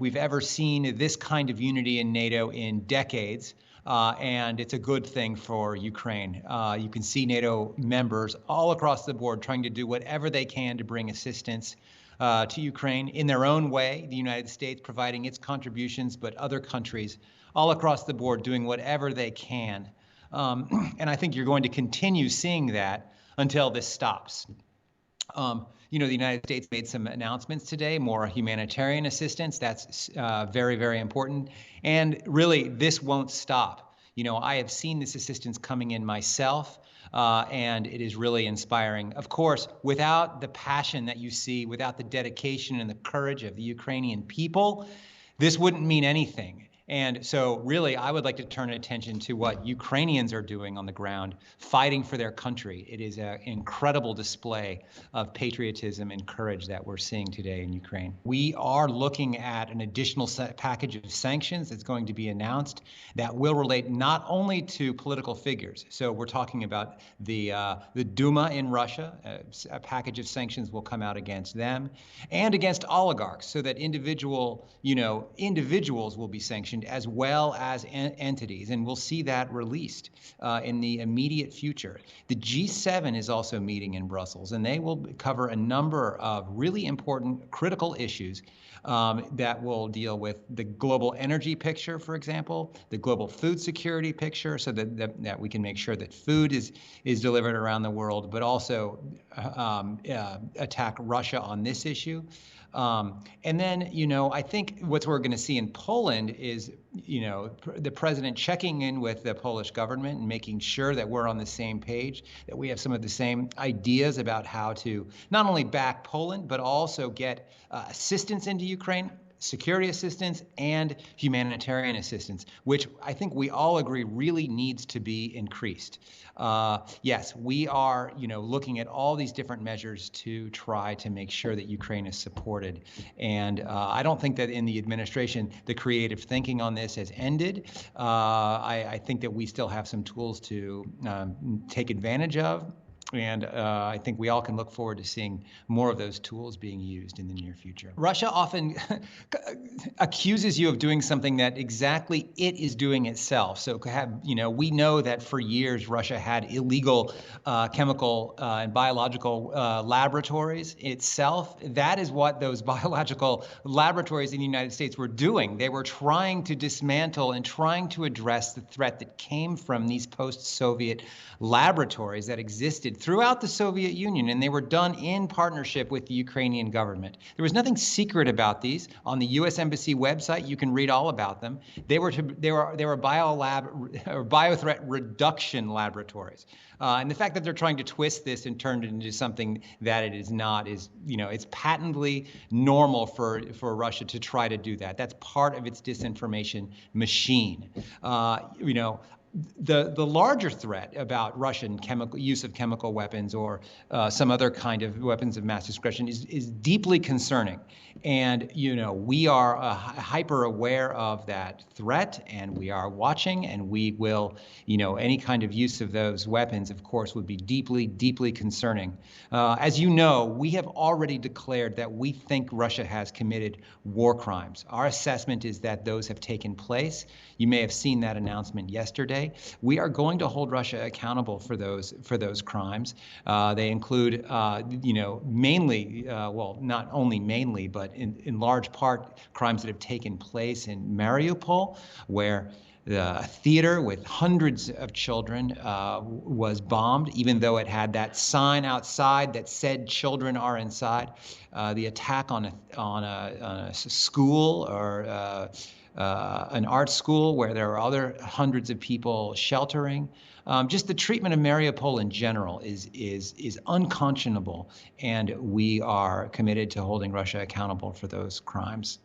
think we've ever seen this kind of unity in NATO in decades. And it's a good thing for Ukraine. You can see NATO members all across the board trying to do whatever they can to bring assistance to Ukraine in their own way, the United States providing its contributions, but other countries all across the board doing whatever they can. And I think you're going to continue seeing that until this stops. The United States made some announcements today, more humanitarian assistance. That's very, very important. And really, this won't stop. I have seen this assistance coming in myself, and it is really inspiring. Of course, without the passion that you see, without the dedication and the courage of the Ukrainian people, this wouldn't mean anything. And so really, I would like to turn attention to what Ukrainians are doing on the ground, fighting for their country. It is an incredible display of patriotism and courage that we're seeing today in Ukraine. We are looking at an additional package of sanctions that's going to be announced that will relate not only to political figures. So we're talking about the Duma in Russia. A package of sanctions will come out against them and against oligarchs, so that individuals will be sanctioned as well as entities, and we'll see that released in the immediate future. The G7 is also meeting in Brussels, and they will cover a number of really important, critical issues that will deal with the global energy picture, for example, the global food security picture, so that we can make sure that food is delivered around the world, but also attack Russia on this issue. And then, I think what we're going to see in Poland is, the president checking in with the Polish government and making sure that we're on the same page, that we have some of the same ideas about how to not only back Poland, but also get assistance into Ukraine, security assistance and humanitarian assistance, which I think we all agree really needs to be increased. Yes, we are, looking at all these different measures to try to make sure that Ukraine is supported. And I don't think that in the administration, the creative thinking on this has ended. I think that we still have some tools to take advantage of. And I think we all can look forward to seeing more of those tools being used in the near future. Russia often accuses you of doing something that exactly it is doing itself. So, we know that for years Russia had illegal chemical and biological laboratories itself. That is what those biological laboratories in the United States were doing. They were trying to dismantle and trying to address the threat that came from these post-Soviet laboratories that existed throughout the Soviet Union, and they were done in partnership with the Ukrainian government. There was nothing secret about these. On the U.S. Embassy website, you can read all about them. They were biothreat reduction laboratories. And the fact that they're trying to twist this and turn it into something that it is not is, it's patently normal for Russia to try to do that. That's part of its disinformation machine. The larger threat about Russian use of chemical weapons or some other kind of weapons of mass destruction is deeply concerning. And, we are hyper aware of that threat, and we are watching, and we will, any kind of use of those weapons, of course, would be deeply, deeply concerning. As you know, we have already declared that we think Russia has committed war crimes. Our assessment is that those have taken place. You may have seen that announcement yesterday. We are going to hold Russia accountable for those crimes. They include, mainly, well, not only mainly, but in large part, crimes that have taken place in Mariupol, where the theater with hundreds of children was bombed, even though it had that sign outside that said children are inside. The attack on a school or an art school where there are other hundreds of people sheltering. Just the treatment of Mariupol in general is unconscionable, and we are committed to holding Russia accountable for those crimes.